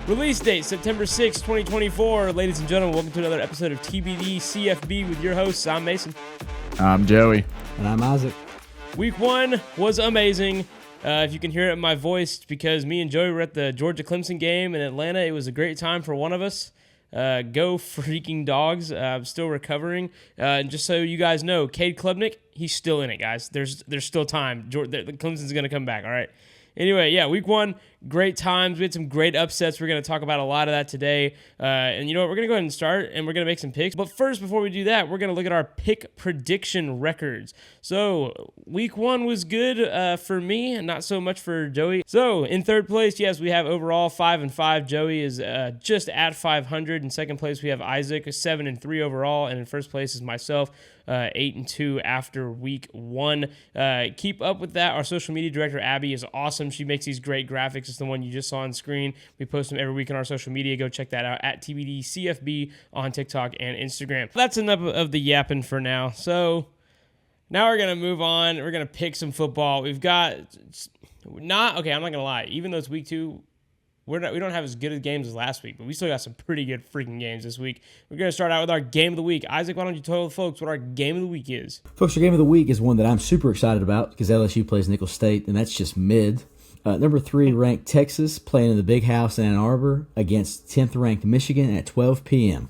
Release date, September 6, 2024. Ladies and gentlemen, welcome to another episode of TBD CFB with your hosts. I'm Mason. I'm Joey. And I'm Isaac. Week 1 was amazing. If you can hear it in my voice, because me and Joey were at the Georgia-Clemson game in Atlanta. It was a great time for one of us. Go freaking dogs. I'm still recovering. And just so you guys know, Cade Klubnik, he's still in it, guys. There's still time. Clemson's going to come back, all right? Anyway, yeah, week 1, great times. We had some great upsets. We're going to talk about a lot of that today. And you know what? We're going to go ahead and start, and we're going to make some picks. But first, before we do that, we're going to look at our pick prediction records. So week 1 was good for me, and not so much for Joey. So in third place, yes, we have overall 5-5. Joey is just at 500. In second place, we have Isaac, 7-3 overall. And in first place is myself, 8-2 after week 1. Keep up with that. Our social media director, Abby, is awesome. She makes these great graphics. It's the one you just saw on screen. We post them every week on our social media. Go check that out at TBD CFB on TikTok and Instagram. That's enough of the yapping for now. So now we're going to move on. We're going to pick some football. We've got I'm not going to lie. Even though it's week 2, we don't have as good of games as last week, but we still got some pretty good freaking games this week. We're going to start out with our game of the week. Isaac, why don't you tell the folks what our game of the week is? Folks, our game of the week is one that I'm super excited about because LSU plays Nicholls State, and that's just mid. Number 3 ranked Texas playing in the Big House in Ann Arbor against 10th ranked Michigan at 12 p.m.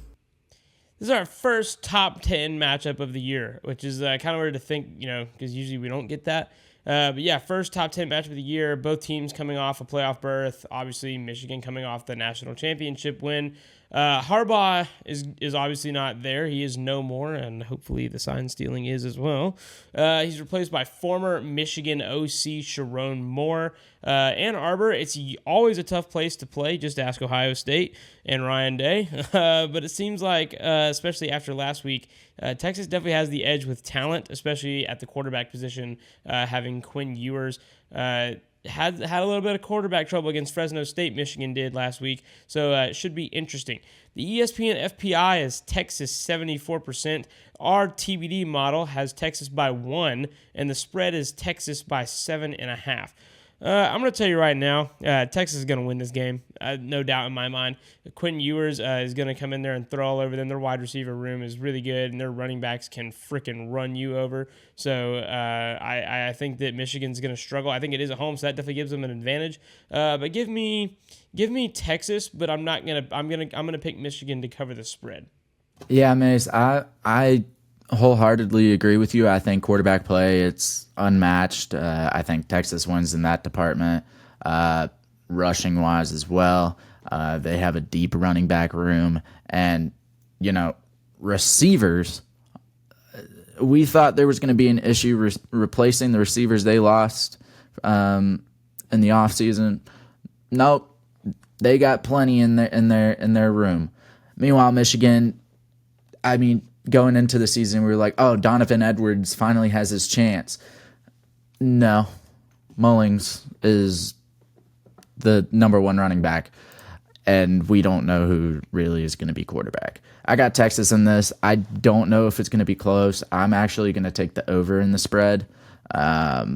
This is our first top 10 matchup of the year, which is kind of weird to think, because usually we don't get that. But yeah, first top 10 matchup of the year. Both teams coming off a playoff berth. Obviously, Michigan coming off the national championship win. Harbaugh is obviously not there. He is no more, and hopefully the sign stealing is as well. He's replaced by former Michigan OC Sharon Moore. Ann Arbor, it's always a tough place to play. Just ask Ohio State and Ryan Day. But it seems like, especially after last week, Texas definitely has the edge with talent, especially at the quarterback position, having Quinn Ewers. Had a little bit of quarterback trouble against Fresno State, Michigan did last week, so it should be interesting. The ESPN FPI is Texas 74%. Our TBD model has Texas by 1, and the spread is Texas by 7.5. I'm going to tell you right now, Texas is going to win this game, no doubt in my mind. Quinn Ewers is going to come in there and throw all over them. Their wide receiver room is really good, and their running backs can freaking run you over. So I think that Michigan's going to struggle. I think it is at home, so that definitely gives them an advantage. But give me Texas, but I'm gonna pick Michigan to cover the spread. Yeah, Mace, I wholeheartedly agree with you. I think quarterback play, it's unmatched. I think Texas wins in that department, rushing wise as well. They have a deep running back room, and receivers. We thought there was going to be an issue replacing the receivers they lost in the offseason. Nope, they got plenty in their room. Meanwhile, Michigan, going into the season, we were like, oh, Donovan Edwards finally has his chance. No. Mullings is the number 1 running back, and we don't know who really is going to be quarterback. I got Texas in this. I don't know if it's going to be close. I'm actually going to take the over in the spread. Yeah,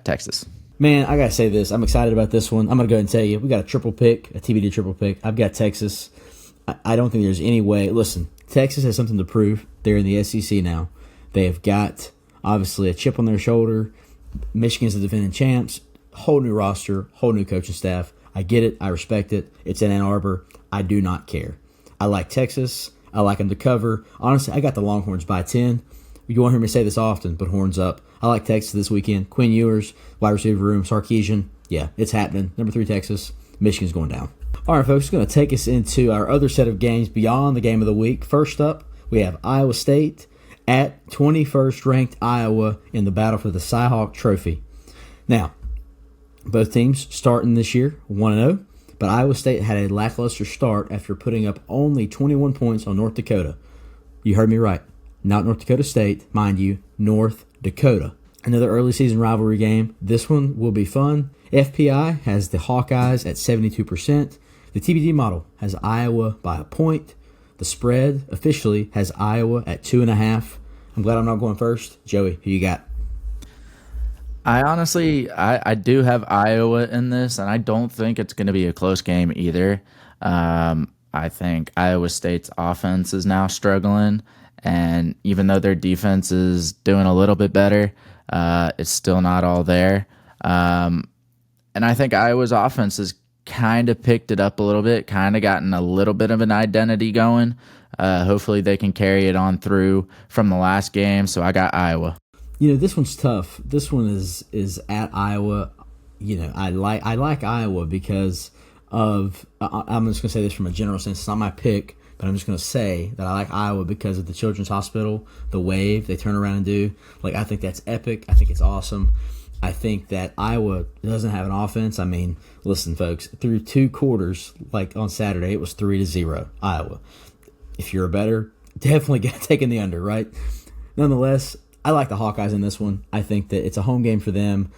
Texas. Man, I got to say this. I'm excited about this one. I'm going to go ahead and tell you, we got a TBD triple pick. I've got Texas. I don't think there's any way. Listen, Texas has something to prove. They're in the SEC now. They have got, obviously, a chip on their shoulder. Michigan's the defending champs. Whole new roster, whole new coaching staff. I get it. I respect it. It's in Ann Arbor. I do not care. I like Texas. I like them to cover. Honestly, I got the Longhorns by 10. You won't hear me say this often, but horns up. I like Texas this weekend. Quinn Ewers, wide receiver room, Sarkisian. Yeah, it's happening. Number 3, Texas. Michigan's going down. All right, folks, it's going to take us into our other set of games beyond the game of the week. First up, we have Iowa State at 21st ranked Iowa in the battle for the Cyhawk Trophy. Now, both teams starting this year 1-0, but Iowa State had a lackluster start after putting up only 21 points on North Dakota. You heard me right. Not North Dakota State, mind you, North Dakota. Another early season rivalry game. This one will be fun. FPI has the Hawkeyes at 72%. The TBD model has Iowa by a point. The spread officially has Iowa at 2.5. I'm glad I'm not going first. Joey, who you got? I honestly, I do have Iowa in this, and I don't think it's going to be a close game either. I think Iowa State's offense is now struggling, and even though their defense is doing a little bit better, it's still not all there. And I think Iowa's offense has kind of picked it up a little bit, kind of gotten a little bit of an identity going. Hopefully, they can carry it on through from the last game. So I got Iowa. This one's tough. This one is at Iowa. I like Iowa because of I'm just gonna say this from a general sense. It's not my pick, but I'm just gonna say that I like Iowa because of the Children's Hospital, the wave they turn around and do. I think that's epic. I think it's awesome. I think that Iowa doesn't have an offense. I mean, listen, folks, through 2 quarters, like on Saturday, it was 3-0 Iowa. If you're a better, definitely taking the under, right? Nonetheless, I like the Hawkeyes in this one. I think that it's a home game for them.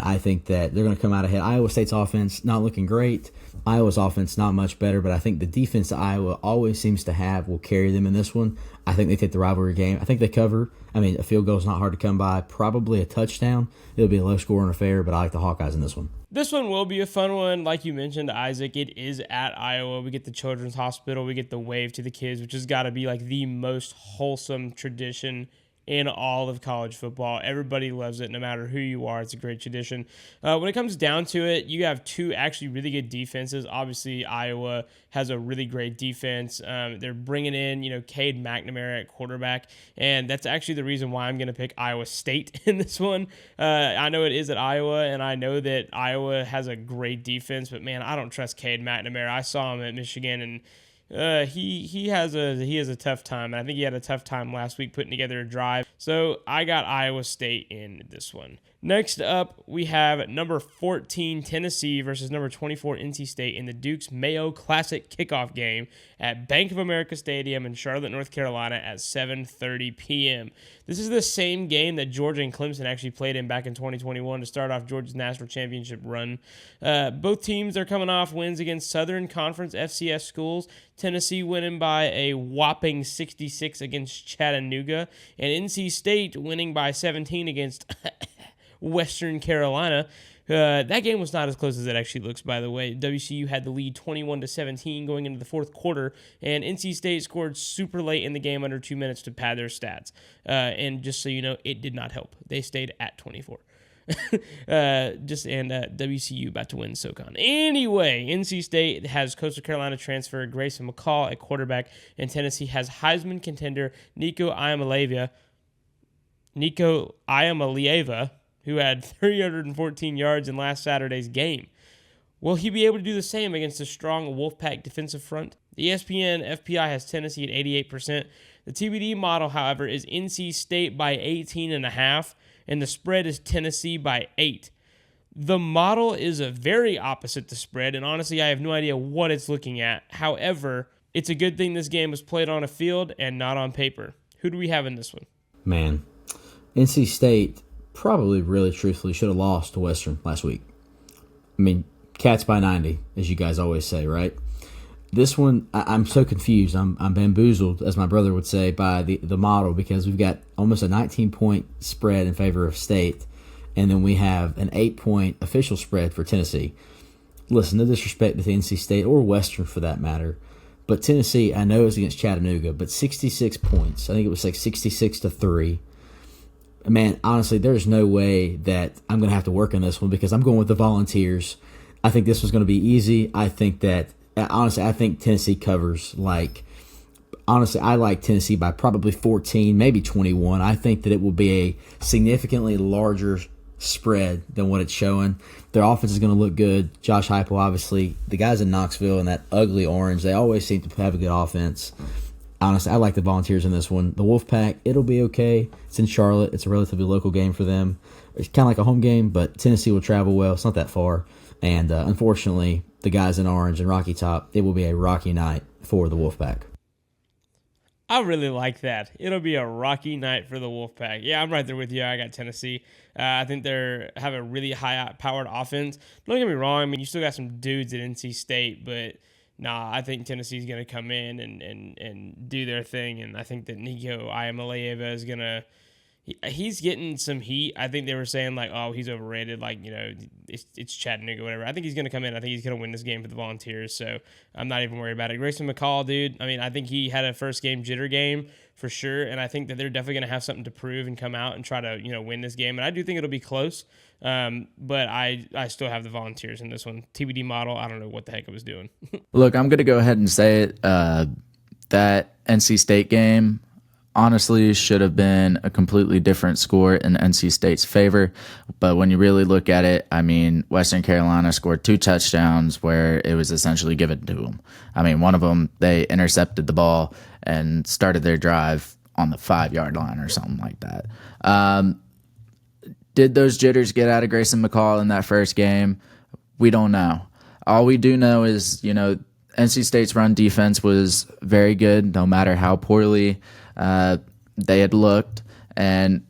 I think that they're going to come out ahead. Iowa State's offense not looking great. Iowa's offense not much better, but I think the defense that Iowa always seems to have will carry them in this one. I think they take the rivalry game. I think they cover. I mean, a field goal is not hard to come by. Probably a touchdown. It'll be a low-scoring affair, but I like the Hawkeyes in this one. This one will be a fun one. Like you mentioned, Isaac, it is at Iowa. We get the Children's Hospital. We get the wave to the kids, which has got to be like the most wholesome tradition in all of college football. Everybody loves it, no matter who you are. It's a great tradition. When it comes down to it, you have 2 actually really good defenses. Obviously, Iowa has a really great defense. They're bringing in, Cade McNamara at quarterback, and that's actually the reason why I'm going to pick Iowa State in this one. I know it is at Iowa, and I know that Iowa has a great defense, but man, I don't trust Cade McNamara. I saw him at Michigan, and he has a tough time, and I think he had a tough time last week putting together a drive. So I got Iowa State in this one. Next up, we have number 14 Tennessee versus number 24 NC State in the Duke's Mayo Classic kickoff game at Bank of America Stadium in Charlotte, North Carolina at 7:30 p.m. This is the same game that Georgia and Clemson actually played in back in 2021 to start off Georgia's national championship run. Both teams are coming off wins against Southern Conference FCS schools. Tennessee winning by a whopping 66 against Chattanooga, and NC State winning by 17 against Western Carolina. That game was not as close as it actually looks, by the way. WCU had the lead 21-17 going into the 4th quarter, and NC State scored super late in the game, under 2 minutes, to pad their stats. And just so you know, it did not help. They stayed at 24. WCU about to win SoCon. Anyway, NC State has Coastal Carolina transfer Grayson McCall at quarterback, and Tennessee has Heisman contender Nico Iamaleava, who had 314 yards in last Saturday's game. Will he be able to do the same against a strong Wolfpack defensive front? The ESPN FPI has Tennessee at 88%. The TBD model, however, is NC State by 18.5, and the spread is Tennessee by 8. The model is a very opposite the spread, and honestly, I have no idea what it's looking at. However, it's a good thing this game was played on a field and not on paper. Who do we have in this one? Man, NC State probably really truthfully should have lost to Western last week. I mean, Cats by 90, as you guys always say, right? This one, I'm so confused. I'm bamboozled, as my brother would say, by the model, because we've got almost a 19-point spread in favor of State, and then we have an 8-point official spread for Tennessee. Listen, no disrespect to NC State or Western for that matter, but Tennessee, I know, is against Chattanooga, but 66 points. I think it was like 66-3. Man, honestly, there's no way that I'm going to have to work on this one because I'm going with the Volunteers. I think this was going to be easy. I think Tennessee covers. I like Tennessee by probably 14, maybe 21. I think that it will be a significantly larger spread than what it's showing. Their offense is going to look good. Josh Heupel, obviously, the guys in Knoxville in that ugly orange, they always seem to have a good offense. Honestly, I like the Volunteers in this one. The Wolfpack, it'll be okay. It's in Charlotte. It's a relatively local game for them. It's kind of like a home game, but Tennessee will travel well. It's not that far. And unfortunately, the guys in orange and Rocky Top, it will be a rocky night for the Wolfpack. I really like that. It'll be a rocky night for the Wolfpack. Yeah, I'm right there with you. I got Tennessee. I think they have a really high-powered offense. Don't get me wrong. I mean, you still got some dudes at NC State, but nah, I think Tennessee's going to come in and do their thing, and I think that Nico Iamaleava is going to He's getting some heat. I think they were saying like, oh, he's overrated. Like, it's Chattanooga, whatever. I think he's going to come in. I think he's going to win this game for the Volunteers. So I'm not even worried about it. Grayson McCall, dude. I mean, I think he had a first game jitter game for sure. And I think that they're definitely going to have something to prove and come out and try to, win this game. And I do think it'll be close. But I still have the Volunteers in this one. TBD model. I don't know what the heck I was doing. Look, I'm going to go ahead and say it. That NC State game honestly should have been a completely different score in NC State's favor. But when you really look at it, I mean, Western Carolina scored 2 touchdowns where it was essentially given to them. I mean, one of them, they intercepted the ball and started their drive on the 5-yard line or something like that. Did those jitters get out of Grayson McCall in that first game? We don't know. All we do know is, NC State's run defense was very good, no matter how poorly they had looked, and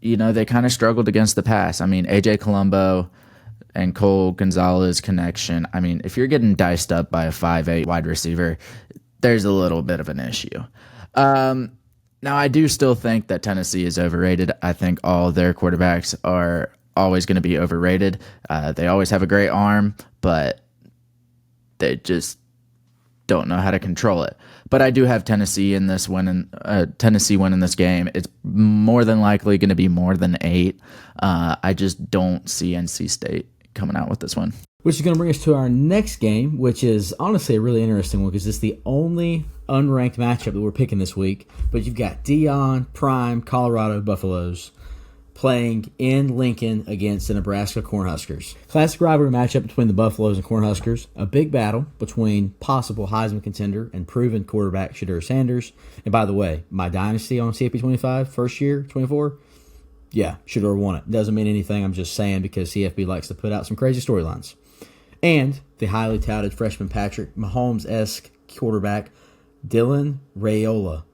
they kind of struggled against the pass. I mean, AJ Colombo and Cole Gonzalez connection. I mean, if you're getting diced up by a 5'8" wide receiver, there's a little bit of an issue. Now, I do still think that Tennessee is overrated. I think all their quarterbacks are always going to be overrated. They always have a great arm, but they just don't know how to control it. But I do have Tennessee in this winning this game. It's more than likely going to be more than 8. I just don't see NC State coming out with this one. Which is going to bring us to our next game, which is honestly a really interesting one because it's the only unranked matchup that we're picking this week. But you've got Dion, Prime, Colorado Buffaloes playing in Lincoln against the Nebraska Cornhuskers. Classic rivalry matchup between the Buffaloes and Cornhuskers. A big battle between possible Heisman contender and proven quarterback Shedeur Sanders. And by the way, my dynasty on CFB25, first year, 24, yeah, Shedeur won it. Doesn't mean anything. I'm just saying because CFB likes to put out some crazy storylines. And the highly touted freshman Patrick Mahomes-esque quarterback Dylan Raiola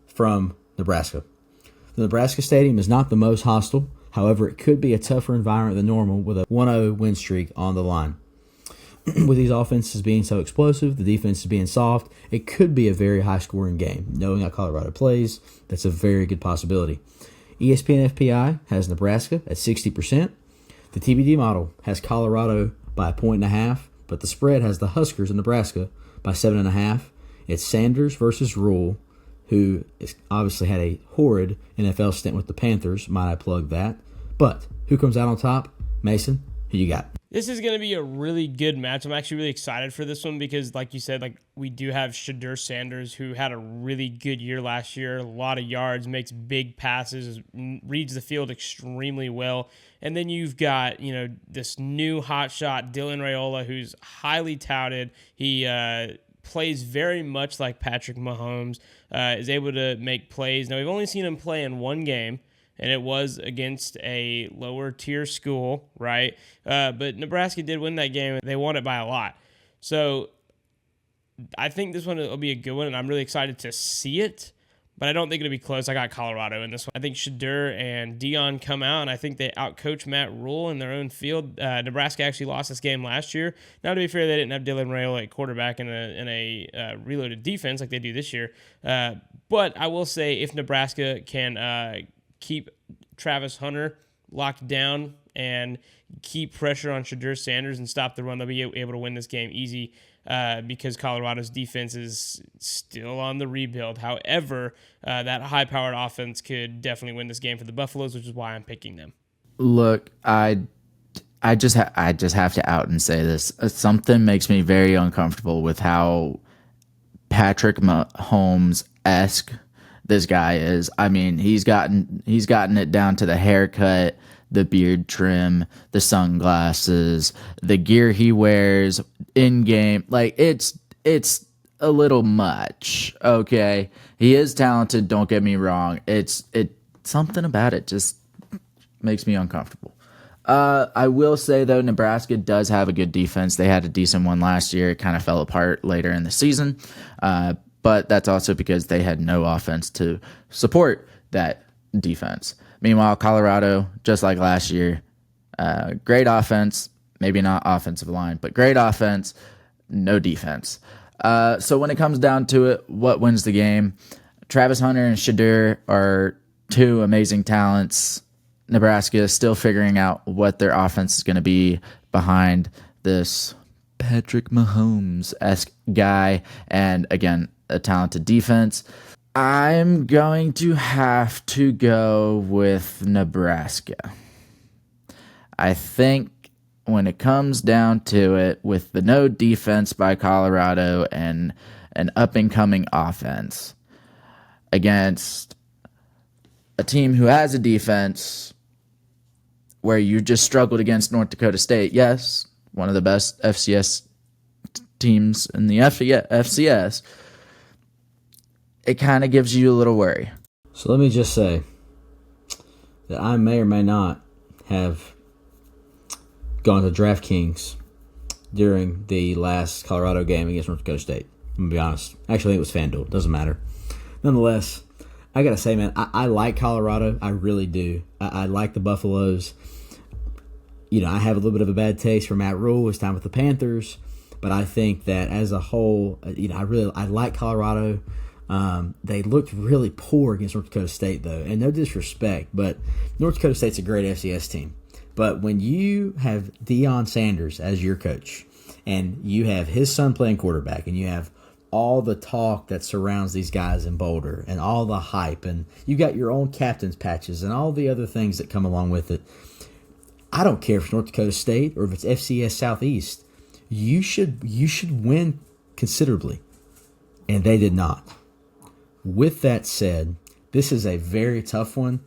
from Nebraska. The Nebraska Stadium is not the most hostile. However, it could be a tougher environment than normal with a 1-0 win streak on the line. With these offenses being so explosive, the defenses being soft, it could be a very high-scoring game. Knowing how Colorado plays, that's a very good possibility. ESPN FPI has Nebraska at 60%. The TBD model has Colorado by 1.5, but the spread has the Huskers in Nebraska by 7.5. It's Sanders versus Rule, who obviously had a horrid NFL stint with the Panthers. Might I plug that? But who comes out on top? Mason, who you got? This is going to be a really good match. I'm actually really excited for this one because, like you said, we do have Shedeur Sanders, who had a really good year last year, a lot of yards, makes big passes, reads the field extremely well. And then you've got, this new hotshot, Dylan Raiola, who's highly touted. He plays very much like Patrick Mahomes, is able to make plays. Now, we've only seen him play in one game, and it was against a lower-tier school, right? But Nebraska did win that game. They won it by a lot. So I think this one will be a good one, and I'm really excited to see it. But I don't think it'll be close. I got Colorado in this one. I think Shedeur and Dion come out, and I think they outcoach Matt Rule in their own field. Nebraska actually lost this game last year. Now, to be fair, they didn't have Dylan Raiola at quarterback in a reloaded defense like they do this year. But I will say if Nebraska can keep Travis Hunter locked down and keep pressure on Shedeur Sanders and stop the run, they'll be able to win this game easy. Because Colorado's defense is still on the rebuild. However, that high-powered offense could definitely win this game for the Buffaloes, which is why I'm picking them. Look, I just have to out and say this. Something makes me very uncomfortable with how Patrick Mahomes-esque this guy is. I mean, he's gotten it down to the haircut, the beard trim, the sunglasses, the gear he wears in game. It's a little much. Okay, he is talented. Don't get me wrong. It's something about it just makes me uncomfortable. I will say though, Nebraska does have a good defense. They had a decent one last year. It kind of fell apart later in the season, but that's also because they had no offense to support that defense. Meanwhile, Colorado, just like last year, great offense, maybe not offensive line, but great offense, no defense. So when it comes down to it, what wins the game? Travis Hunter and Shedeur are two amazing talents. Nebraska is still figuring out what their offense is going to be behind this Patrick Mahomes-esque guy, and again, a talented defense. I'm going to have to go with Nebraska. I think when it comes down to it, with the no defense by Colorado and an up-and-coming offense against a team who has a defense where you just struggled against North Dakota State, yes, one of the best FCS teams in the FCS, it kind of gives you a little worry. So let me just say that I may or may not have gone to DraftKings during the last Colorado game against North Dakota State. I'm going to be honest. Actually, I think it was FanDuel. Doesn't matter. Nonetheless, I got to say, man, I like Colorado. I really do. I like the Buffaloes. I have a little bit of a bad taste for Matt Rule, his time with the Panthers. But I think that as a whole, I like Colorado. They looked really poor against North Dakota State, though. And no disrespect, but North Dakota State's a great FCS team. But when you have Deion Sanders as your coach, and you have his son playing quarterback, and you have all the talk that surrounds these guys in Boulder, and all the hype, and you got your own captain's patches, and all the other things that come along with it, I don't care if it's North Dakota State or if it's FCS Southeast, you should win considerably. And they did not. With that said, this is a very tough one.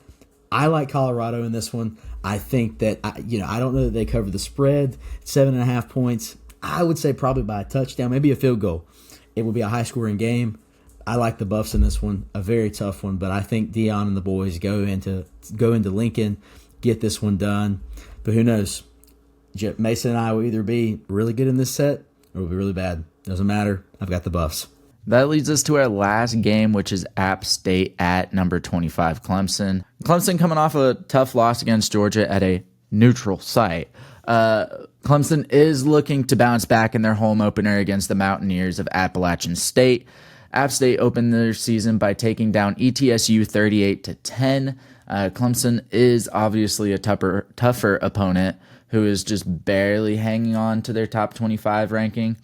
I like Colorado in this one. I think that, I don't know that they cover the spread, 7.5 points. I would say probably by a touchdown, maybe a field goal. It will be a high-scoring game. I like the Buffs in this one, a very tough one, but I think Deion and the boys go into Lincoln, get this one done. But who knows? Mason and I will either be really good in this set or we'll be really bad. Doesn't matter. I've got the Buffs. That leads us to our last game, which is App State at number 25 Clemson. Clemson coming off a tough loss against Georgia at a neutral site. Clemson is looking to bounce back in their home opener against the Mountaineers of Appalachian State. App State opened their season by taking down ETSU 38-10. Clemson is obviously a tougher opponent who is just barely hanging on to their top 25 ranking.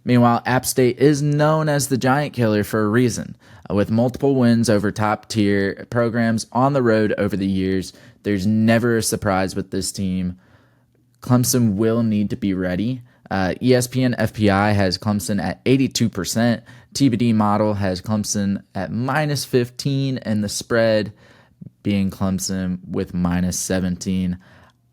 Meanwhile, App State is known as the Giant Killer for a reason. With multiple wins over top-tier programs on the road over the years, there's never a surprise with this team. Clemson will need to be ready. ESPN FPI has Clemson at 82%. TBD model has Clemson at -15, and the spread being Clemson with -17.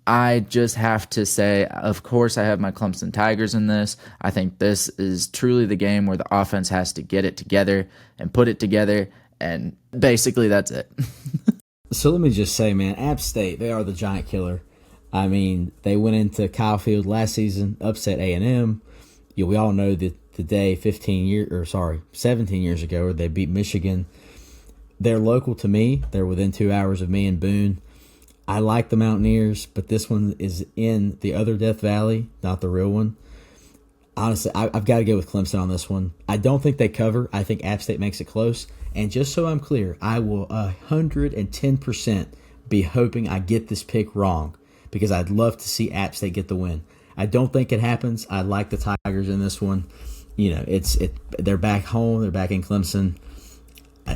I just have to say, of course, I have my Clemson Tigers in this. I think this is truly the game where the offense has to get it together and put it together, and basically that's it. So let me just say, man, App State, they are the Giant Killer. I mean, they went into Kyle Field last season, upset A&M. We all know that the day 17 years ago, where they beat Michigan. They're local to me. They're within 2 hours of me in Boone. I like the Mountaineers, but this one is in the other Death Valley, not the real one. Honestly, I've got to go with Clemson on this one. I don't think they cover. I think App State makes it close. And just so I'm clear, I will 110% be hoping I get this pick wrong, because I'd love to see App State get the win. I don't think it happens. I like the Tigers in this one. They're back home. They're back in Clemson.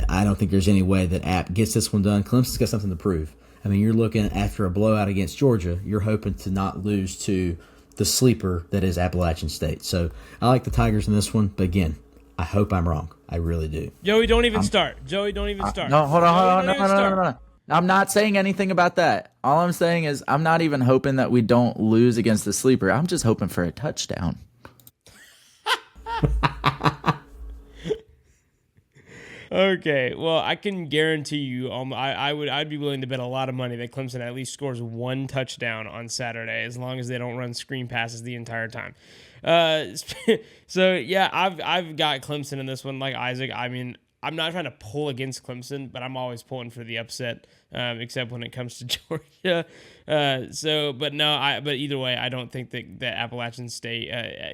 I don't think there's any way that App gets this one done. Clemson's got something to prove. I mean, you're looking after a blowout against Georgia. You're hoping to not lose to the sleeper that is Appalachian State. So I like the Tigers in this one. But again, I hope I'm wrong. I really do. Joey, don't even start. Joey, don't even start. No, hold on. No. I'm not saying anything about that. All I'm saying is I'm not even hoping that we don't lose against the sleeper. I'm just hoping for a touchdown. Okay, well, I can guarantee you, I'd be willing to bet a lot of money that Clemson at least scores one touchdown on Saturday, as long as they don't run screen passes the entire time. So yeah, I've got Clemson in this one, like Isaac. I mean, I'm not trying to pull against Clemson, but I'm always pulling for the upset, except when it comes to Georgia. But either way, I don't think that Appalachian State,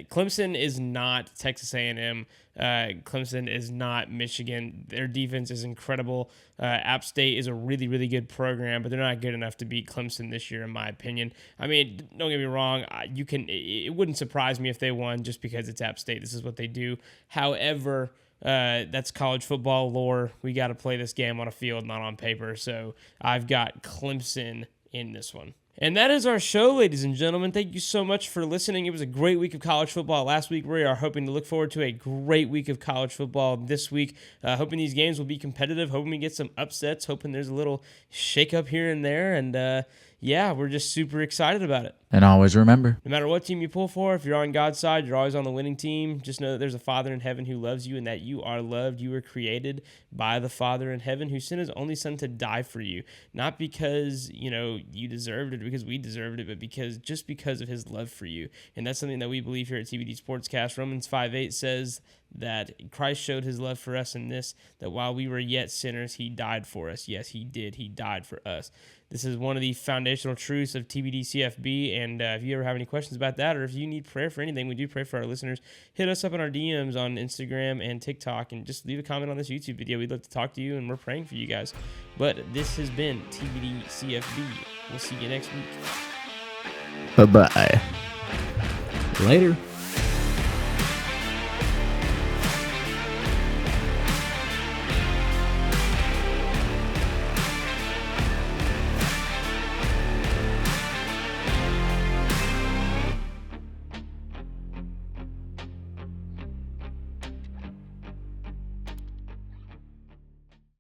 Clemson is not Texas A&M. Clemson is not Michigan. Their defense is incredible. App State is a really, really good program, but they're not good enough to beat Clemson this year, in my opinion. I mean, don't get me wrong. It wouldn't surprise me if they won just because it's App State. This is what they do. However, that's college football lore. We got to play this game on a field, not on paper. So I've got Clemson in this one. And that is our show, ladies and gentlemen. Thank you so much for listening. It was a great week of college football last week. We are hoping to look forward to a great week of college football this week. Hoping these games will be competitive. Hoping we get some upsets. Hoping there's a little shake-up here and there. And we're just super excited about it. And always remember, no matter what team you pull for, if you're on God's side, you're always on the winning team. Just know that there's a Father in heaven who loves you and that you are loved. You were created by the Father in heaven who sent his only son to die for you. Not because, you deserved it, because we deserved it, but because of his love for you. And that's something that we believe here at TBD Sportscast. Romans 5:8 says that Christ showed his love for us in this, that while we were yet sinners, he died for us. Yes, he did. He died for us. This is one of the foundational truths of TBD CFB, and if you ever have any questions about that, or if you need prayer for anything, we do pray for our listeners, hit us up in our DMs on Instagram and TikTok, and just leave a comment on this YouTube video. We'd love to talk to you, and we're praying for you guys. But this has been TBD CFB. We'll see you next week. bye-bye. Later.